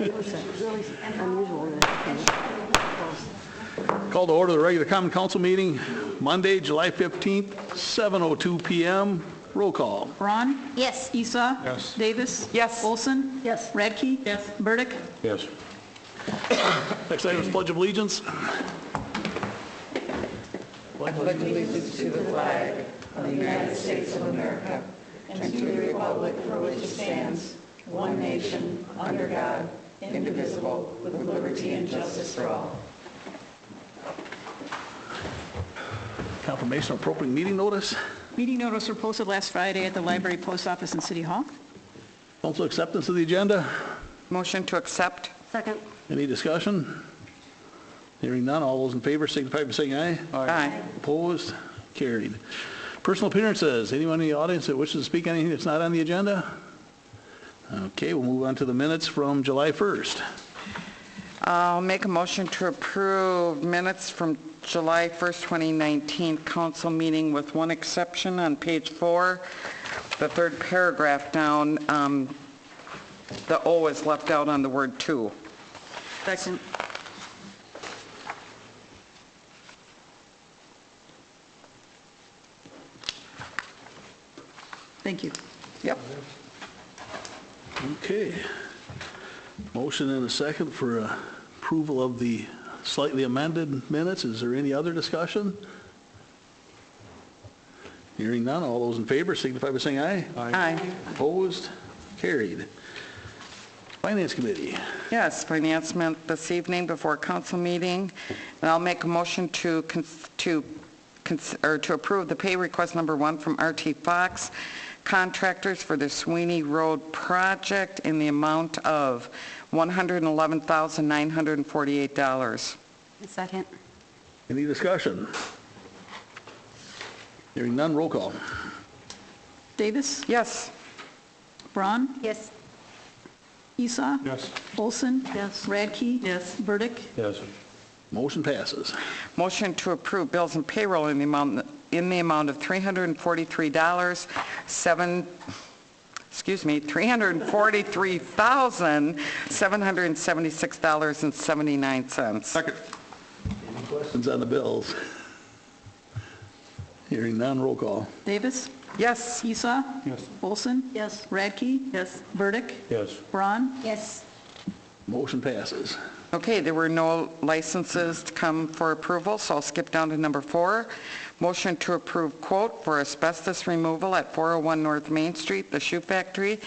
unusual. Call to order the regular common council meeting, Monday, July 15th, 7:02 p.m. Roll call. Braun? Yes. Isa? Yes. Davis? Yes. Olson? Yes. Radke? Yes. Burdick? Yes. Next item is Pledge of Allegiance. pledge allegiance to the flag of the United States of America and to the republic for which it stands, one nation, under God, indivisible, with liberty and justice for all. Confirmation of appropriate meeting notice. Meeting notice were posted last Friday at the library, post office, and City Hall. Council acceptance of the agenda. Motion to accept. Second. Any discussion? Hearing none, all those in favor signify by saying aye. Aye. Opposed? Carried. Personal appearances. Anyone in the audience that wishes to speak on anything that's not on the agenda? Okay, we'll move on to the minutes from July 1st. I'll make a motion to approve minutes from July 1st, 2019 council meeting with one exception on page 4, the third paragraph down. The O is left out on the word to. Second. Thank you. Yep. Okay. Motion and a second for approval of the slightly amended minutes. Is there any other discussion? Hearing none, all those in favor signify by saying aye. Aye. Opposed? Carried. Finance Committee. Yes, finance met this evening before council meeting, and I'll make a motion to approve the pay request number 1 from RT Fox Contractors for the Sweeney Road project in the amount of $111,948. Second. Any discussion? Hearing none, roll call. Davis? Yes. Braun? Yes. Isa? Yes. Olson? Yes. Radke? Yes. Burdick? Yes. Motion passes. Motion to approve bills and payroll in the amount of $343,776.79. Second. Any questions on the bills? Hearing none, roll call. Davis? Yes. Isa? Yes. Olson? Yes. Radke? Yes. Burdick? Yes. Braun? Yes. Motion passes. Okay, there were no licenses to come for approval, so I'll skip down to number 4. Motion to approve quote for asbestos removal at 401 North Main Street, the Shoe Factory.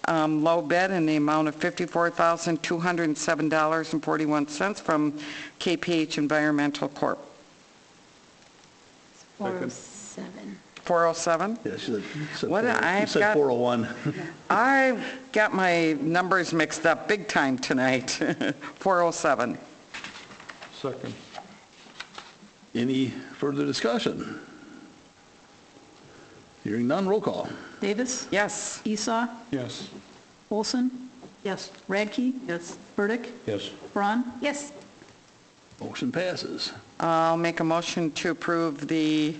Low bid in the amount of $54,207.41 from KPH Environmental Corp. 407. 407? Yeah, she said, What, I've she said got- 401. I got my numbers mixed up big time tonight. 407. Second. Any further discussion? Hearing none, roll call. Davis? Yes. Isa? Yes. Olson? Yes. Radke? Yes. Burdick? Yes. Braun? Yes. Motion passes. I'll make a motion to approve the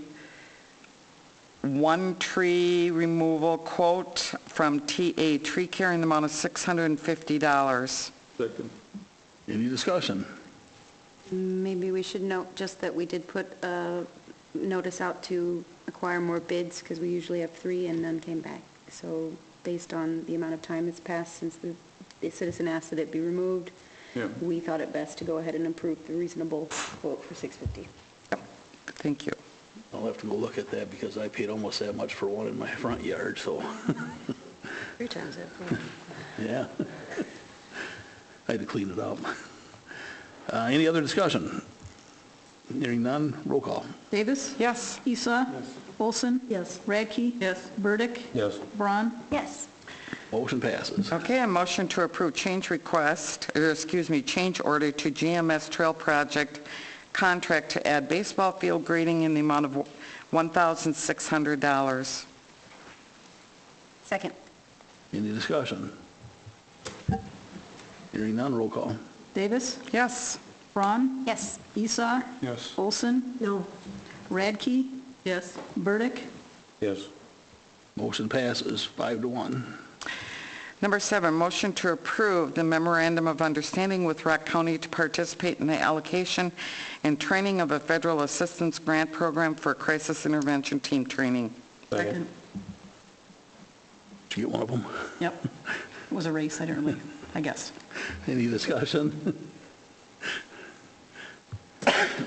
one tree removal quote from TA Tree Care in the amount of $650. Second. Any discussion? Maybe we should note just that we did put a notice out to acquire more bids because we usually have 3 and none came back. So based on the amount of time that's passed since the citizen asked that it be removed, we thought it best to go ahead and approve the reasonable quote for $650. Yep. Thank you. I'll have to go look at that because I paid almost that much for one in my front yard, so. 3 times that. Yeah. I had to clean it up. Any other discussion? Hearing none, roll call. Davis? Yes. Isa? Olson? Yes. Radke? Yes. Burdick? Yes. Braun? Yes. Motion passes. Okay, a motion to approve change order to GMS Trail Project contract to add baseball field grading in the amount of $1,600. Second. Any discussion? Hearing none, roll call. Davis? Yes. Braun? Yes. Isa? Yes. Olson? No. Radke? Yes. Burdick? Yes. Motion passes 5-1. Number 7, motion to approve the memorandum of understanding with Rock County to participate in the allocation and training of a federal assistance grant program for crisis intervention team training. Second. Did you get one of them? Yep. It was a race, I didn't really, I guess. Any discussion?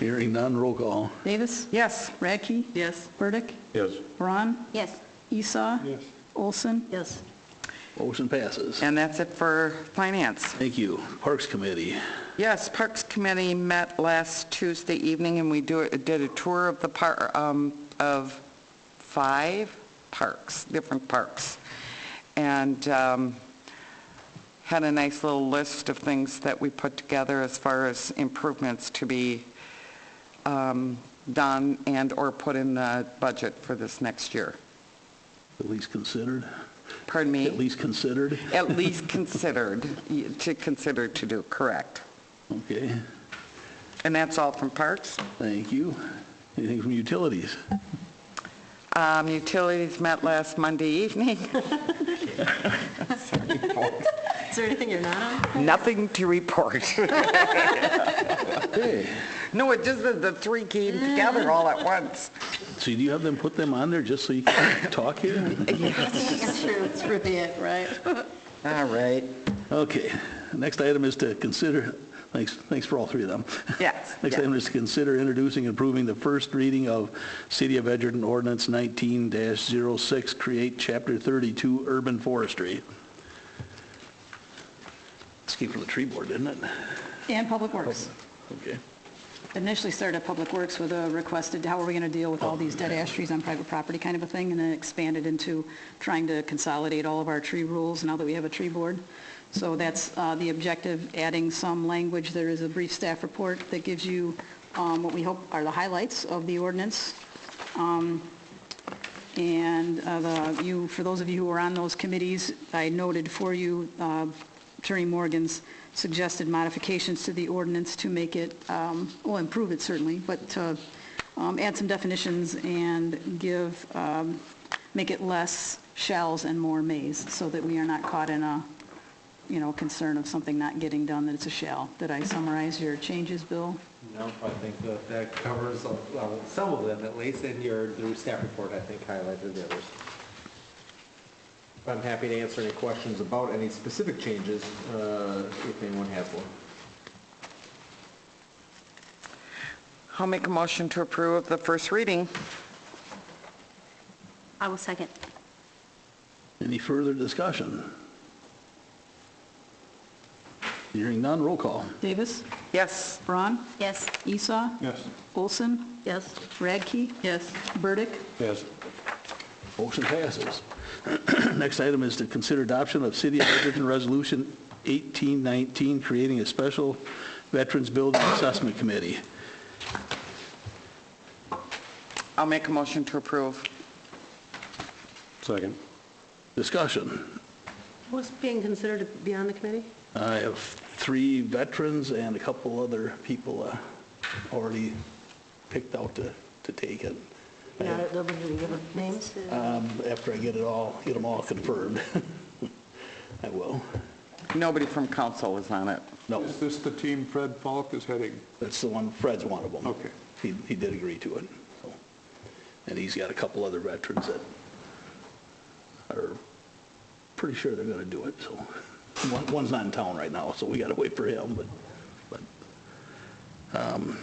Hearing none, roll call. Davis? Yes. Radke? Yes. Burdick? Yes. Braun? Yes. Esau? Yes. Olson? Yes. Motion passes. And that's it for finance. Thank you. Parks Committee. Yes, Parks Committee met last Tuesday evening, and we did a tour of the of 5 parks, different parks, and had a nice little list of things that we put together as far as improvements to be done and/or put in the budget for this next year. At least considered. Pardon me? At least considered. At least considered, to do, correct. Okay, And that's all from Parks. thank you. Anything from utilities? Utilities met last Monday evening. Is there anything you're not on? Nothing to report. Hey, No, it just the 3 came together all at once. so do you have them put them on there just so you can talk here? That's true, it's really it, right? All right. Okay, next item is to consider, thanks for all 3 of them. Yes. Next item is to consider introducing and approving the first reading of City of Edgerton Ordinance 19-06, create Chapter 32 Urban Forestry. This came from the tree board, didn't it? And Public Works. Okay. Initially started at Public Works with a requested, how are we going to deal with all these dead ash trees on private property kind of a thing, and then expanded into trying to consolidate all of our tree rules now that we have a tree board. So that's the objective, adding some language. There is a brief staff report that gives you what we hope are the highlights of the ordinance. For those of you who are on those committees, I noted for you Attorney Morgan's suggested modifications to the ordinance to make it, improve it certainly, but to add some definitions and make it less shalls and more mays, so that we are not caught in a, concern of something not getting done, that it's a shall. Did I summarize your changes, Bill? No, I think that covers some of them, at least, in your staff report, I think, highlighted the others. I'm happy to answer any questions about any specific changes, if anyone has one. I'll make a motion to approve the first reading. I will second. Any further discussion? Hearing none, roll call. Davis? Yes. Braun? Yes. Esau? Yes. Olson? Yes. Radke? Yes. Burdick? Yes. Motion passes. Next item is to consider adoption of City of Edgerton Resolution 1819, creating a special Veterans Building Assessment Committee. I'll make a motion to approve. Second. Discussion. Who's being considered to be on the committee? I have 3 veterans and a couple other people already picked out to take it. Nobody can give names? After I get them all confirmed, I will. Nobody from council is on it. No, Is this the team Fred Falk is heading? that's the one, Fred's one of them. Okay. He did agree to it. So. And he's got a couple other veterans that are pretty sure they're going to do it, so. One's not in town right now, so we got to wait for him, but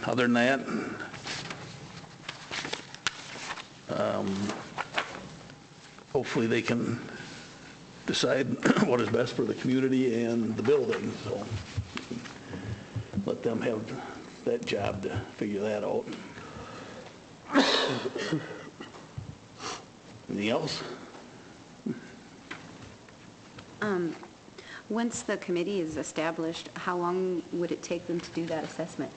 other than that, hopefully they can decide what is best for the community and the building, so let them have that job to figure that out. Anything else? Once the committee is established, how long would it take them to do that assessment?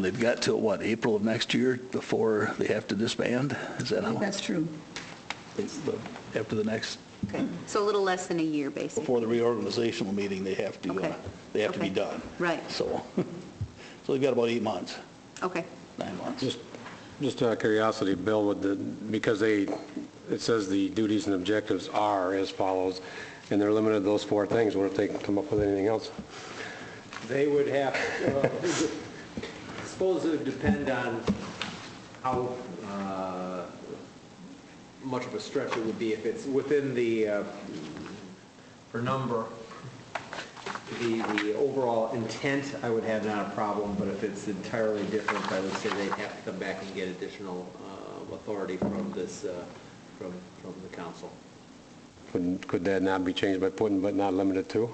They've got till, April of next year before they have to disband? Is that how? That's true. After the next, Okay, so a little less than a year, basically. before the reorganizational meeting, they have to, Okay. they have to be Okay. done. Right. So, so they've got about 8 months, Okay. 9 months. Just out of curiosity, Bill, because it says the duties and objectives are as follows, and they're limited to those 4 things, what if they can come up with anything else? They would have, I suppose it would depend on how much of a stretch it would be. If it's within the, for number, the overall intent, I would have not a problem, but if it's entirely different, I would say they'd have to come back and get additional authority from this, from the council. Could that not be changed by putting but not limited to?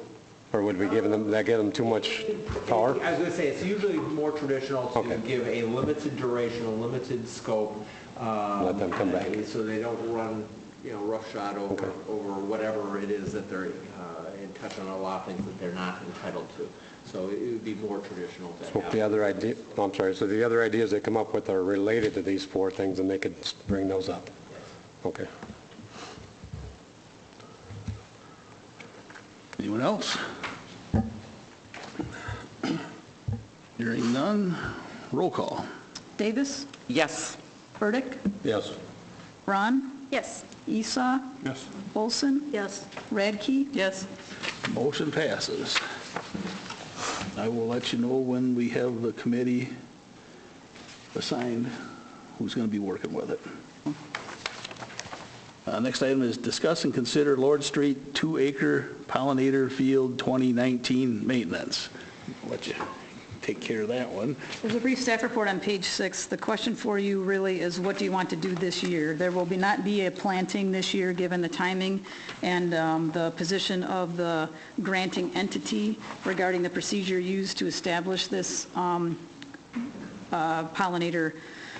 Or would we give them, that give them too much power? I was going to say, it's usually more traditional to Okay. give a limited duration, a limited scope. Let them come back. So they don't run, roughshod over, Okay. over whatever it is that they're, and touch on a lot of things that they're not entitled to. So it would be more traditional to So have. the other idea, oh, I'm sorry, so the other ideas they come up with are related to these 4 things, and they could bring those up? Okay. Anyone else? Hearing none, roll call. Davis, Yes. Burdick, Yes. Ron, Yes. Esau, Yes. Olson, Yes. Radke. Yes. Motion passes. I will let you know when we have the committee assigned who's going to be working with it. Next item is discuss and consider Lord Street 2-acre pollinator field 2019 maintenance. I'll let you take care of that one. There's a brief staff report on page 6. The question for you really is, what do you want to do this year? There will not be a planting this year, given the timing and the position of the granting entity regarding the procedure used to establish this pollinator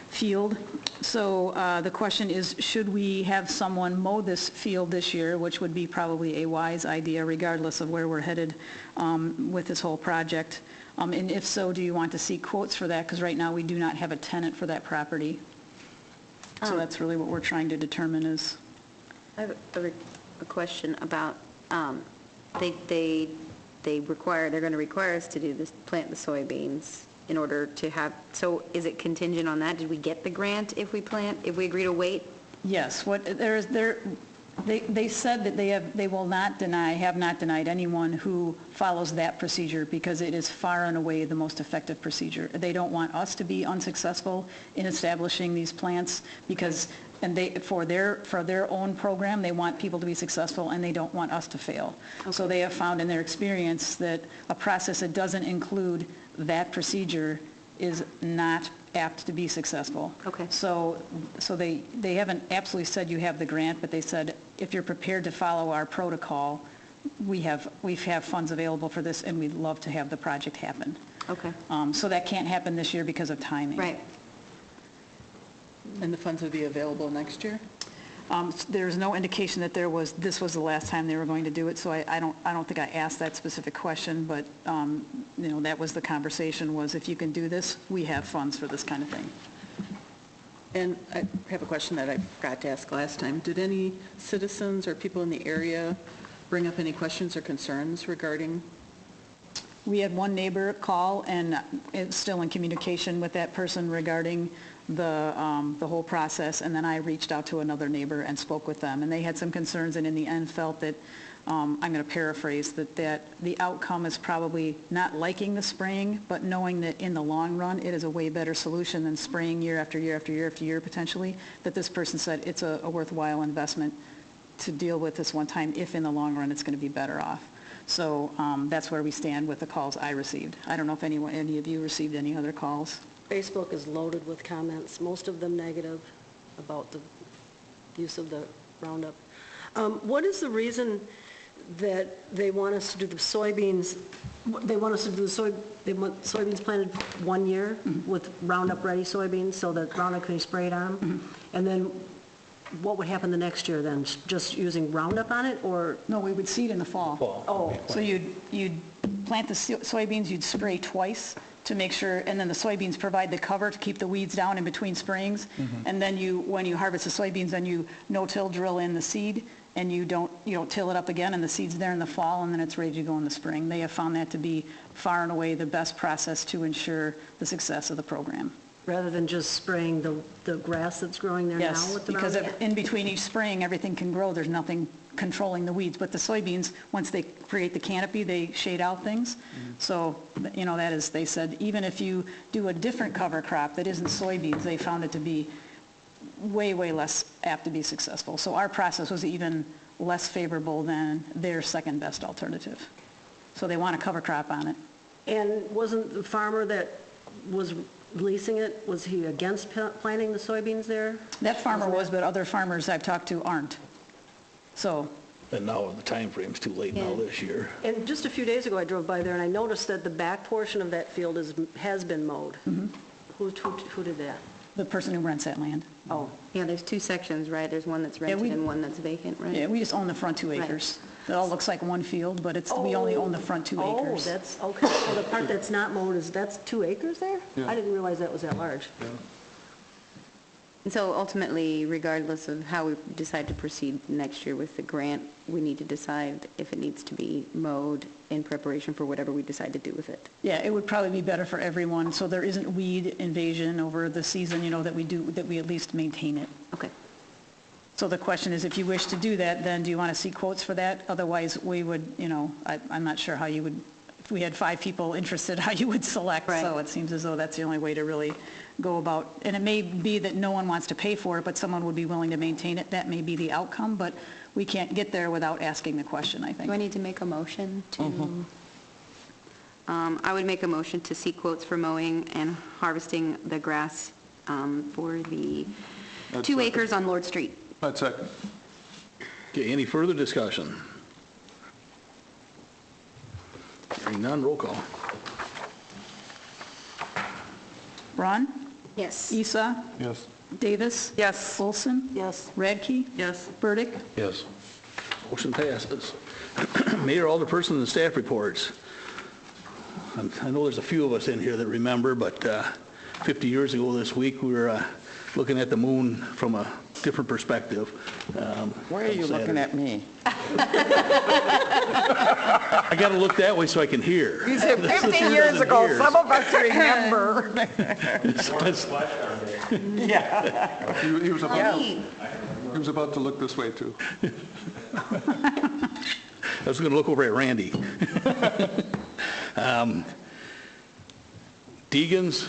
field. So the question is, should we have someone mow this field this year, which would be probably a wise idea regardless of where we're headed with this whole project? And if so, do you want to seek quotes for that? Because right now we do not have a tenant for that property. So that's really what we're trying to determine is. I have a question about, they're going to require us to do this, plant the soybeans in order to have, so is it contingent on that? Did we get the grant if we agree to wait? Yes, they said that they will not have not denied anyone who follows that procedure because it is far and away the most effective procedure. They don't want us to be unsuccessful in establishing these plants because, and for their own program, they want people to be successful and they don't want us to fail. Okay. So they have found in their experience that a process that doesn't include that procedure is not apt to be successful. Okay. So they haven't absolutely said you have the grant, but they said if you're prepared to follow our protocol, we have funds available for this, and we'd love to have the project happen. Okay. So that can't happen this year because of timing. Right. And the funds would be available next year? There's no indication that this was the last time they were going to do it, so I don't think I asked that specific question, but that was the conversation, was if you can do this, we have funds for this kind of thing. And I have a question that I forgot to ask last time. Did any citizens or people in the area bring up any questions or concerns regarding? We had one neighbor call, and it's still in communication with that person regarding the whole process, and then I reached out to another neighbor and spoke with them, and they had some concerns, and in the end felt that, I'm going to paraphrase, that the outcome is probably not liking the spraying, but knowing that in the long run, it is a way better solution than spraying year after year after year after year potentially, that this person said it's a worthwhile investment to deal with this one time if in the long run it's going to be better off. So that's where we stand with the calls I received. I don't know if any of you received any other calls. Facebook is loaded with comments, most of them negative, about the use of the Roundup. What is the reason that they want us to do the soybeans? They want us to do they want soybeans planted 1 year with Roundup Ready soybeans so that Roundup can be sprayed on them? And then what would happen the next year then? Just using Roundup on it, or? No, we would seed in the fall. Oh, So you'd plant the soybeans, you'd spray twice to make sure, and then the soybeans provide the cover to keep the weeds down in between sprayings. And then when you harvest the soybeans, then you no-till drill in the seed, and you don't till it up again, and the seed's there in the fall, and then it's ready to go in the spring. They have found that to be far and away the best process to ensure the success of the program. rather than just spraying the grass that's growing there now Yes, with the because Roundup? in between each spraying, everything can grow. There's nothing controlling the weeds. But the soybeans, once they create the canopy, they shade out things. So, that is, they said, even if you do a different cover crop that isn't soybeans, they found it to be way, way less apt to be successful. So our process was even less favorable than their second best alternative. So they want a cover crop on it. And wasn't the farmer that was leasing it, was he against planting the soybeans there? That farmer was, but other farmers I've talked to aren't. So, And now the time frame's too late now this year. And just a few days ago, I drove by there and I noticed that the back portion of that field has been mowed. Who did that? the person who rents that land. Oh, Yeah, there's two sections, right? There's one that's rented we- and one that's vacant, right? Yeah, we just own the front 2 Right. acres. It all looks like one field, but we only own the front 2 oh, acres. that's, okay. So the part that's not mowed that's 2 acres there? Yeah. I didn't realize that was that large. And so ultimately, regardless of how we decide to proceed next year with the grant, we need to decide if it needs to be mowed in preparation for whatever we decide to do with it. Yeah, it would probably be better for everyone, so there isn't weed invasion over the season, that we at least maintain it. Okay. So the question is, if you wish to do that, then do you want to see quotes for that? Otherwise, we would, I'm not sure how you would, if we had 5 people interested, how you would select. Right. So it seems as though that's the only way to really go about, and it may be that no one wants to pay for it, but someone would be willing to maintain it. That may be the outcome, but we can't get there without asking the question, I think. Do I need to make a motion to? I would make a motion to seek quotes for mowing and harvesting the grass for the That's 2 second. acres on Lord Street. I'd second. Okay, any further discussion? Hearing none, roll call. Braun? Yes. Isa? Yes. Davis? Yes. Olson? Yes. Radke? Yes. Burdick? Yes. Motion passes. Mayor, alderperson, and staff reports. I know there's a few of us in here that remember, but 50 years ago this week, we were looking at the moon from a different perspective. Why are you looking at me? I got to look that way so I can hear. You said 50 This years doesn't ago, hear. some of us remember. He was about, Yeah. he was about to look this way, too. I was going to look over at Randy. Deegan's,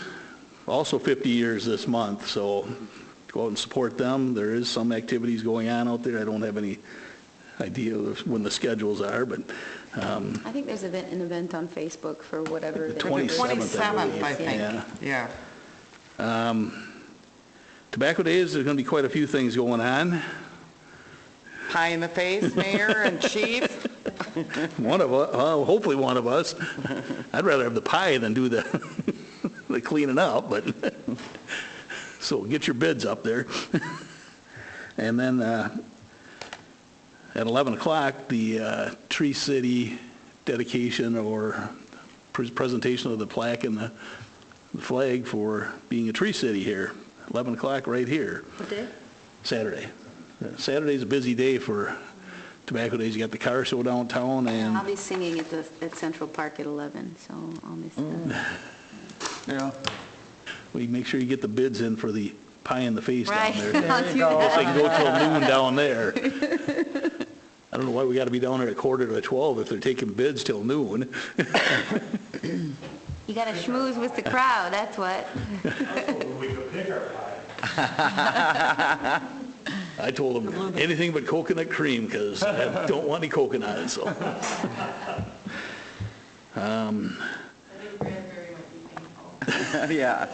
also 50 years this month, so go out and support them. There is some activities going on out there. I don't have any idea of when the schedules are, but I think there's an event on Facebook for whatever. The they- 27th, I 27th, believe. I think. Yeah. Yeah. Tobacco Days, there's going to be quite a few things going on. Pie in the face, Mayor and Chief. One of us, hopefully one of us. I'd rather have the pie than do the the cleaning up, but, so get your bids up there. And then at 11 o'clock, the Tree City dedication or presentation of the plaque and the flag for being a Tree City here. 11 o'clock right here. What day? Saturday. Saturday's a busy day for Tobacco Days. You got the car show downtown and I'll be singing at Central Park at 11, so I'll miss that. Yeah. we make sure you get the bids in for the pie in the face down Right. there. I'll do So that. they can go till noon down there. I don't know why we got to be down there at 11:45 if they're taking bids till noon. You got to schmooze with the crowd, that's what. I told them anything but coconut cream because I don't want any coconut, so. Yeah.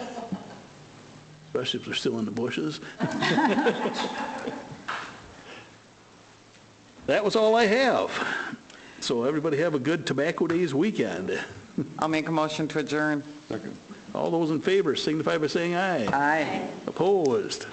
Especially if they're still in the bushes. That was all I have. So everybody have a good Tobacco Days weekend. I'll make a motion to adjourn. Second. All those in favor signify by saying aye. Aye. Opposed?